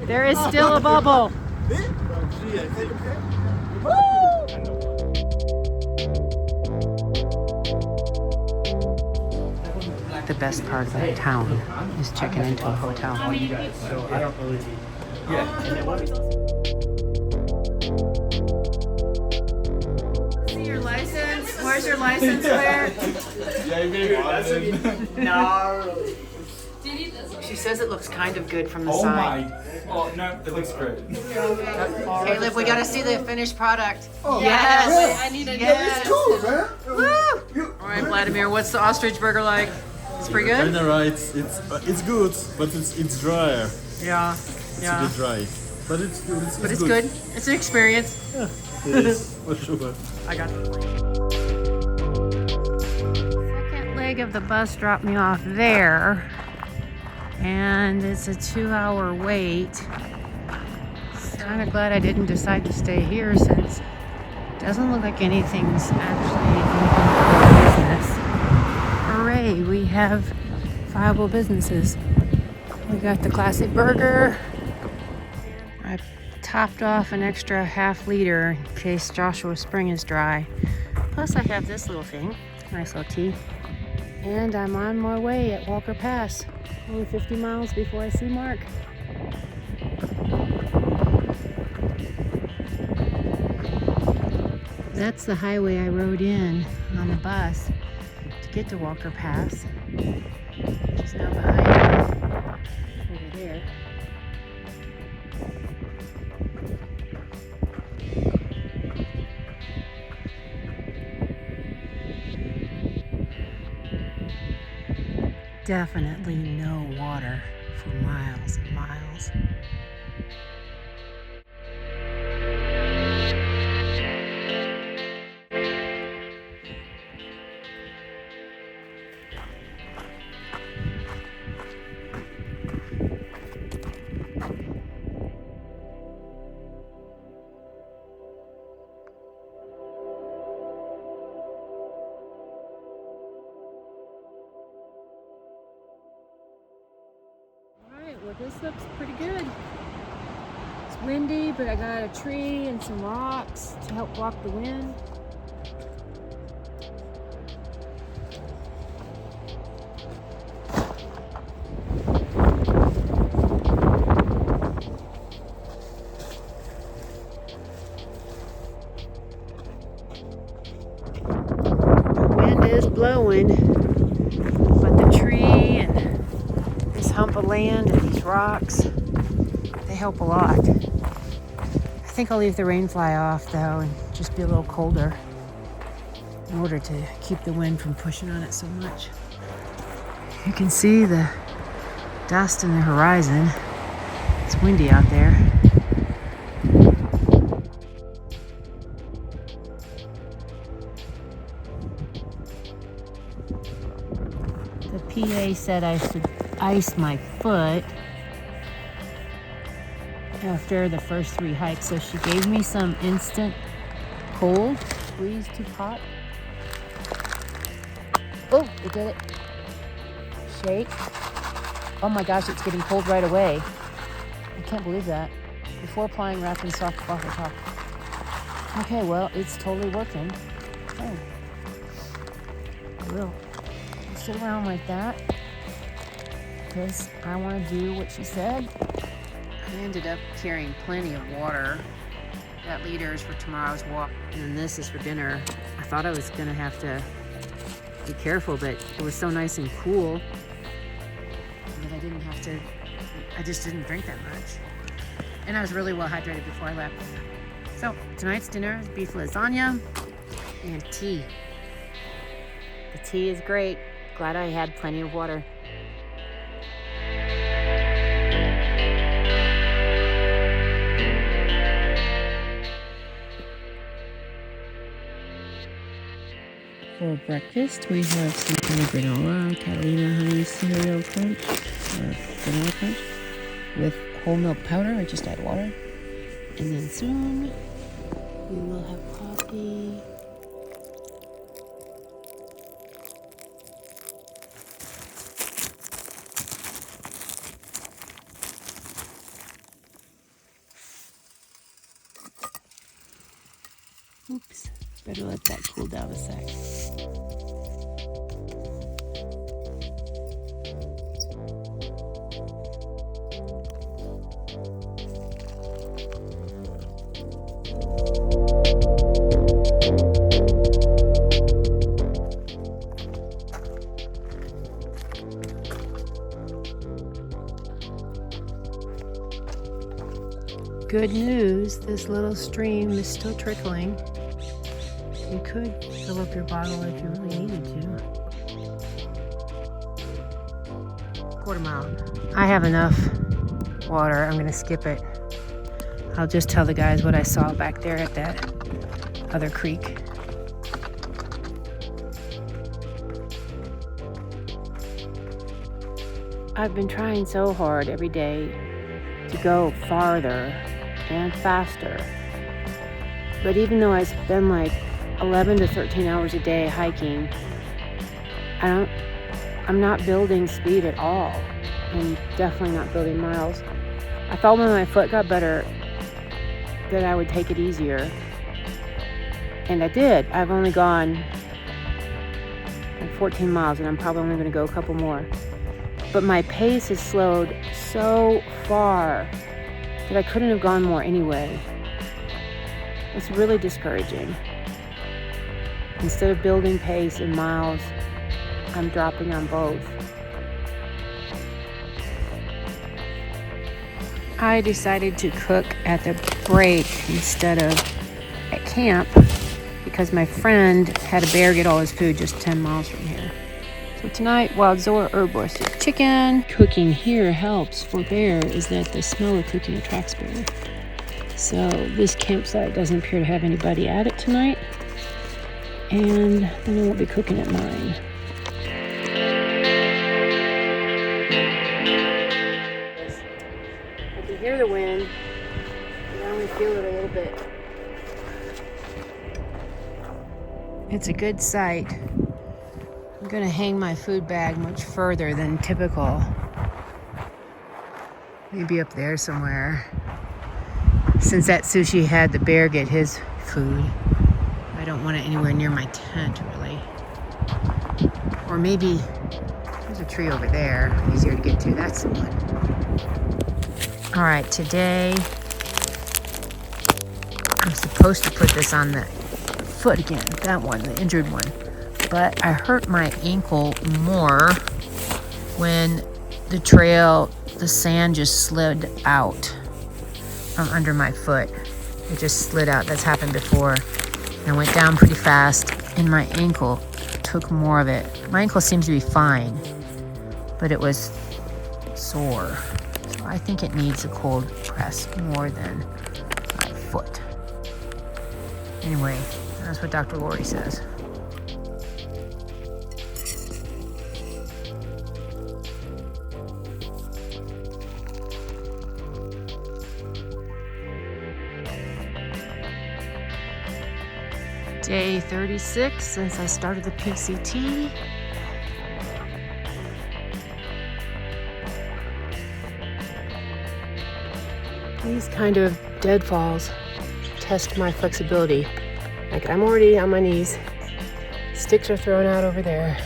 There is still a bubble. The best part of that town is checking into a hotel. See your license? Where's your license? Where? No. She says it looks kind of good from the side. Oh no, it looks great. Caleb, we gotta see the finished product. Oh, yes! yeah. I need a It's cool, man. Woo! Alright, Vladimir, what's the ostrich burger like? It's pretty good? Kinda right. It's good, but it's drier. Yeah. It's Yeah. a bit dry. But it's But it's good. It's an experience. Yeah, it is, for sure. I got it. Second leg of the bus dropped me off there. And it's a 2-hour wait. Kind of glad I didn't decide to stay here since it doesn't look like anything's actually open for business. Hooray, we have viable businesses. We got the classic burger. I topped off an extra ½ liter in case Joshua Spring is dry. Plus I have this little thing, nice little tea. And I'm on my way at Walker Pass. Only 50 miles before I see Mark. That's the highway I rode in on the bus to get to Walker Pass. Just now behind me, over there. Definitely no water for miles and miles. Well, this looks pretty good. It's windy, but I got a tree and some rocks to help block the wind. The wind is blowing, but the tree and this hump of land and these rocks, they help a lot. I think I'll leave the rain fly off though and just be a little colder in order to keep the wind from pushing on it so much. You can see the dust in the horizon. It's windy out there. The PA said I should ice my foot after the first 3 hikes, so she gave me some instant cold squeeze to pop. Oh, it did it. Shake. Oh my gosh, it's getting cold right away. I can't believe that. Before applying wrap and soft buffer top. Okay, well, it's totally working. Oh. I will sit around like that because I want to do what she said. I ended up carrying plenty of water. That liter is for tomorrow's walk, and then this is for dinner. I thought I was gonna have to be careful, but it was so nice and cool that I didn't have to, I just didn't drink that much. And I was really well hydrated before I left. So tonight's dinner is beef lasagna and tea. The tea is great. Glad I had plenty of water. For breakfast, we have some kind of granola, Catalina honey cereal crunch, or granola crunch, with whole milk powder. I just add water. And then soon, we will have coffee. Oops, better let that cool down a sec. Good news, this little stream is still trickling. You could fill up your bottle if you really needed to. Quarter mile. I have enough water. I'm gonna skip it. I'll just tell the guys what I saw back there at that other creek. I've been trying so hard every day to go farther and faster. But even though I spend like 11 to 13 hours a day hiking, I'm not building speed at all. I'm definitely not building miles. I thought when my foot got better that I would take it easier. And I did. I've only gone like 14 miles and I'm probably only gonna go a couple more. But my pace has slowed so far that I couldn't have gone more anyway. It's really discouraging. Instead of building pace in miles, I'm dropping on both. I decided to cook at the break instead of at camp because my friend had a bear get all his food just 10 miles from here. So tonight, wild Zoa herb roasted chicken. Cooking here helps for bear is that the smell of cooking attracts bear. So this campsite doesn't appear to have anybody at it tonight. And then I won't be cooking at mine. I can hear the wind, and I only feel it a little bit. It's a good sight. I'm gonna hang my food bag much further than typical. Maybe up there somewhere. Since that sushi had the bear get his food, I don't want it anywhere near my tent, really. Or maybe there's a tree over there, easier to get to. That's the one. All right, today I'm supposed to put this on the foot again, that one, the injured one. But I hurt my ankle more when the trail, the sand just slid out from under my foot. It just slid out. That's happened before. And I went down pretty fast, and my ankle took more of it. My ankle seems to be fine, but it was sore. So I think it needs a cold press more than my foot. Anyway, that's what Dr. Lori says. Day 36 since I started the PCT. These kind of deadfalls test my flexibility. Like, I'm already on my knees. Sticks are thrown out over there.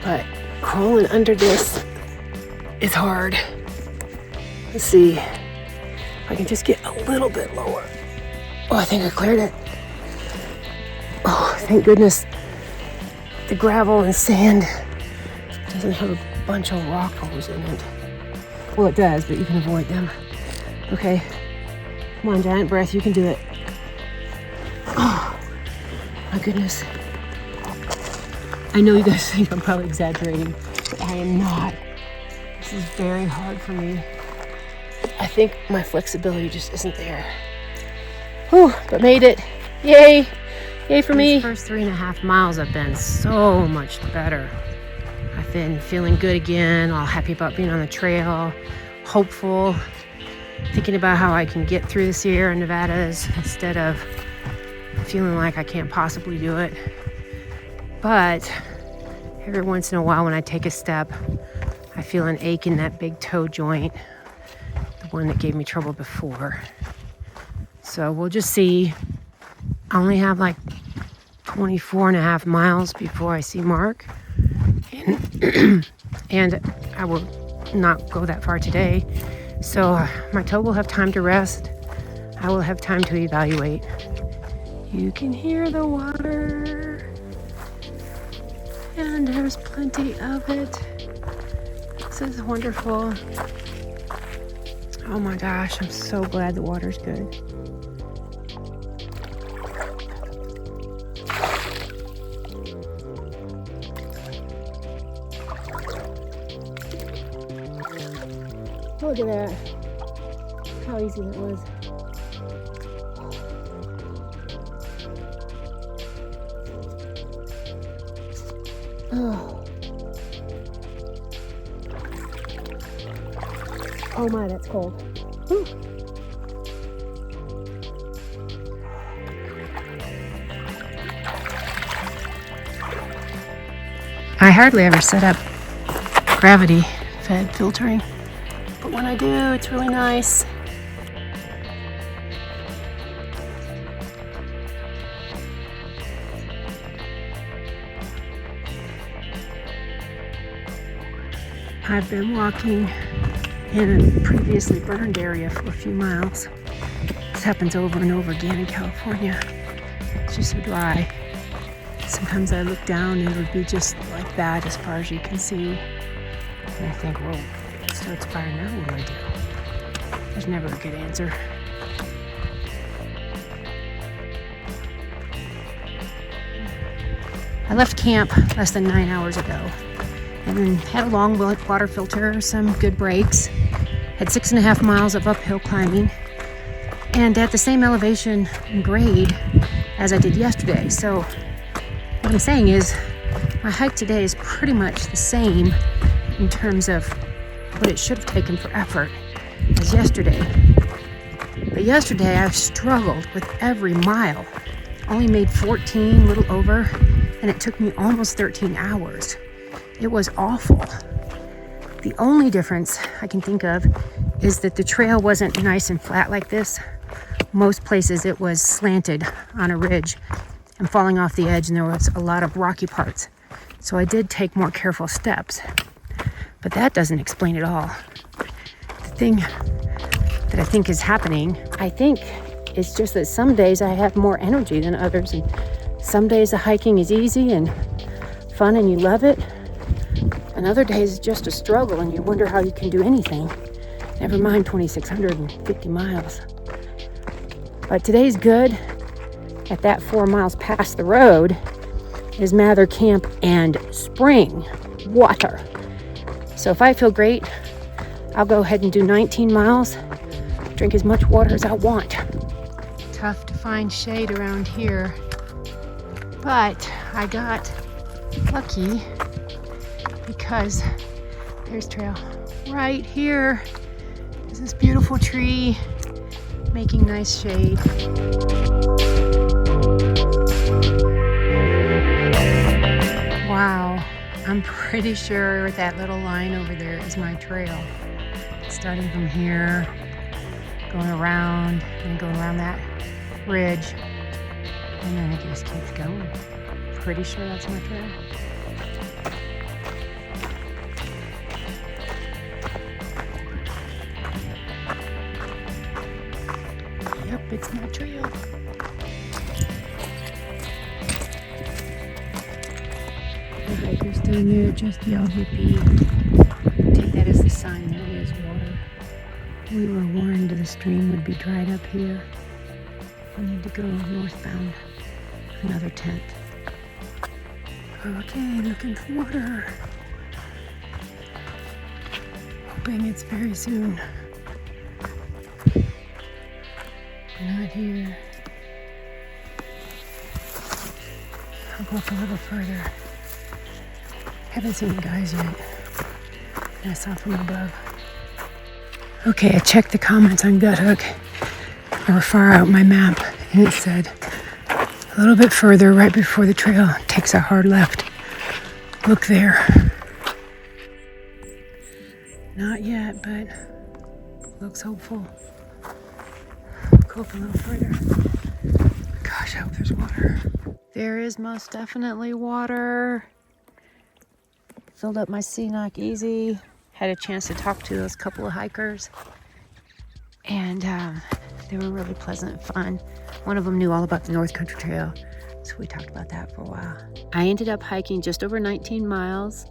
But crawling under this is hard. Let's see if I can just get a little bit lower. Oh, I think I cleared it. Oh, thank goodness the gravel and sand doesn't have a bunch of rock holes in it. Well, it does, but you can avoid them. Okay, come on, giant breath, you can do it. Oh, my goodness. I know you guys think I'm probably exaggerating, but I am not. This is very hard for me. I think my flexibility just isn't there. Whew, but made it. Yay! Yay for me. These first 3.5 miles have been so much better. I've been feeling good again, all happy about being on the trail, hopeful, thinking about how I can get through the Sierra Nevadas instead of feeling like I can't possibly do it. But every once in a while when I take a step, I feel an ache in that big toe joint, the one that gave me trouble before. So we'll just see. I only have like 24 and a half miles before I see Marc. And I will not go that far today. So my toe will have time to rest. I will have time to evaluate. You can hear the water. And there's plenty of it. This is wonderful. Oh my gosh, I'm so glad the water's good. Look at that. How easy that was. Oh my, that's cold. Whew. I hardly ever set up gravity-fed filtering, but when I do, it's really nice. I've been walking in a previously burned area for a few miles. This happens over and over again in California. It's just so dry. Sometimes I look down and it would be just like that as far as you can see. And I think, well, it starts fire now, what do I do? There's never a good answer. I left camp less than 9 hours ago. And then had a long water filter, some good breaks, had 6.5 miles of uphill climbing, and at the same elevation and grade as I did yesterday. So what I'm saying is my hike today is pretty much the same in terms of what it should have taken for effort as yesterday. But yesterday I struggled with every mile, only made 14, a little over, and it took me almost 13 hours. It was awful. The only difference I can think of is that the trail wasn't nice and flat like this. Most places it was slanted on a ridge and falling off the edge, and there was a lot of rocky parts. So I did take more careful steps. But that doesn't explain it all. The thing that I think is happening, I think it's just that some days I have more energy than others, and some days the hiking is easy and fun and you love it. And other days it's just a struggle and you wonder how you can do anything. Never mind 2,650 miles. But today's good. At that 4 miles past the road is Mather Camp and spring water. So if I feel great, I'll go ahead and do 19 miles, drink as much water as I want. Tough to find shade around here, but I got lucky because there's trail right here. There's this beautiful tree making nice shade. Wow, I'm pretty sure that little line over there is my trail. Starting from here, going around, and going around that ridge, and then it just keeps going. Pretty sure that's my trail. Yep, it's my trail. The hikers down there just yell hippie. Take that as the sign there is water. We were warned the stream would be dried up here. We need to go northbound. Another tent. Okay, looking for water. Hoping it's very soon. Not here. I'll go up a little further. Haven't seen the guys yet. And I saw from above. Okay, I checked the comments on Guthook. They were far out my map, and it said a little bit further, right before the trail takes a hard left. Look there. Not yet, but looks hopeful. Go up a little further. Gosh, gosh, I hope there's water. There is most definitely water. Filled up my Sea-Knock easy. Had a chance to talk to those couple of hikers. And they were really pleasant and fun. One of them knew all about the North Country Trail, so we talked about that for a while. I ended up hiking just over 19 miles,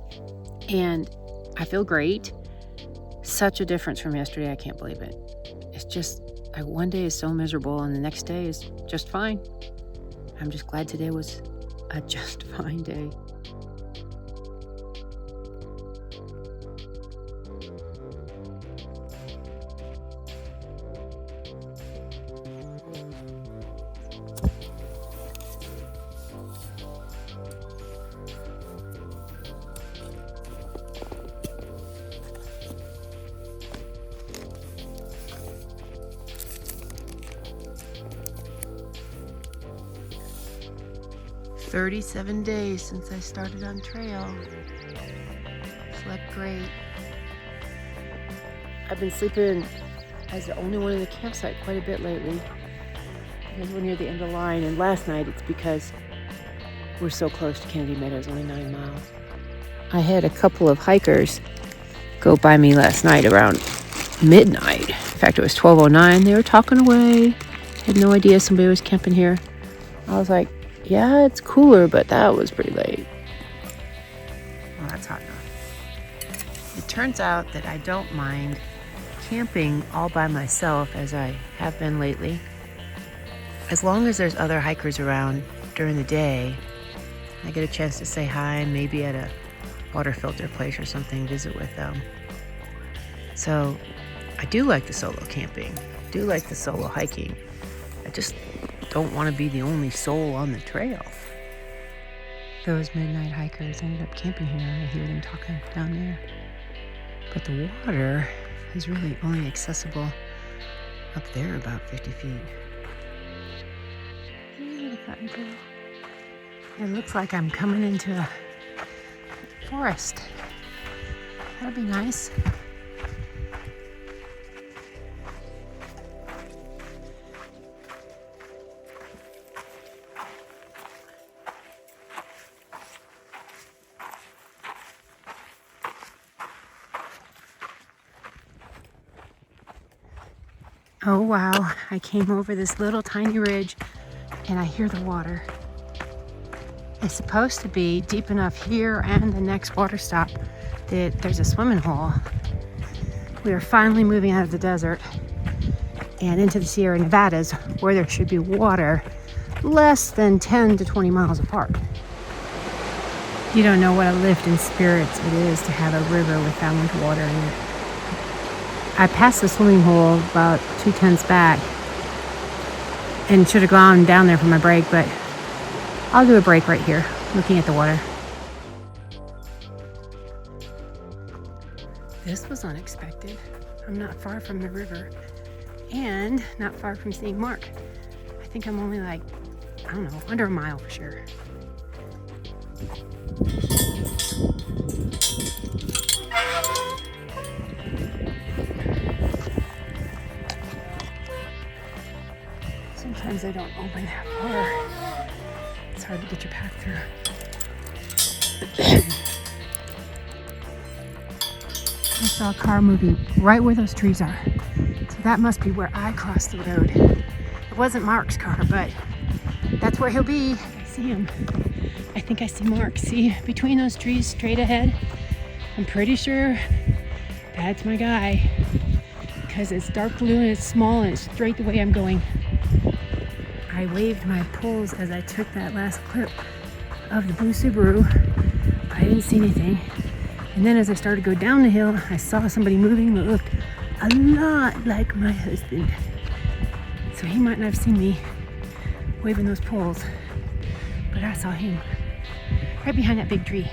and I feel great. Such a difference from yesterday, I can't believe it. It's just, like, one day is so miserable, and the next day is just fine. I'm just glad today was a just fine day. "37 days since I started on trail. Slept great. I've been sleeping as the only one in the campsite quite a bit lately because we're near the end of the line, and last night it's because we're so close to Kennedy Meadows, only 9 miles. I had a couple of hikers go by me last night around midnight. In fact, it was 12:09. They were talking away. Had no idea somebody was camping here. I was like, yeah, it's cooler, but that was pretty late. Well, that's hot enough. It turns out that I don't mind camping all by myself, as I have been lately. As long as there's other hikers around during the day, I get a chance to say hi, maybe at a water filter place or something, visit with them. So I do like the solo camping, I do like the solo hiking. I just don't want to be the only soul on the trail. Those midnight hikers ended up camping here. I hear them talking down there. But the water is really only accessible up there about 50 feet. It looks like I'm coming into a forest. That'll be nice. Oh wow, I came over this little tiny ridge and I hear the water. It's supposed to be deep enough here and the next water stop that there's a swimming hole. We are finally moving out of the desert and into the Sierra Nevadas, where there should be water less than 10 to 20 miles apart. You don't know what a lift in spirits it is to have a river with that much water in it. I passed the swimming hole about 2 tenths back and should have gone down there for my break, but I'll do a break right here, looking at the water. This was unexpected. I'm not far from the river and not far from seeing Marc. I think I'm only like, I don't know, under a mile for sure. Sometimes they don't open that far. It's hard to get your pack through. I saw a car moving right where those trees are. So that must be where I crossed the road. It wasn't Marc's car, but that's where he'll be. I see him. I think I see Marc. See, between those trees straight ahead, I'm pretty sure that's my guy. Because it's dark blue and it's small and it's straight the way I'm going. I waved my poles as I took that last clip of the blue Subaru, but I didn't see anything. And then as I started to go down the hill, I saw somebody moving that looked a lot like my husband. So he might not have seen me waving those poles, but I saw him right behind that big tree.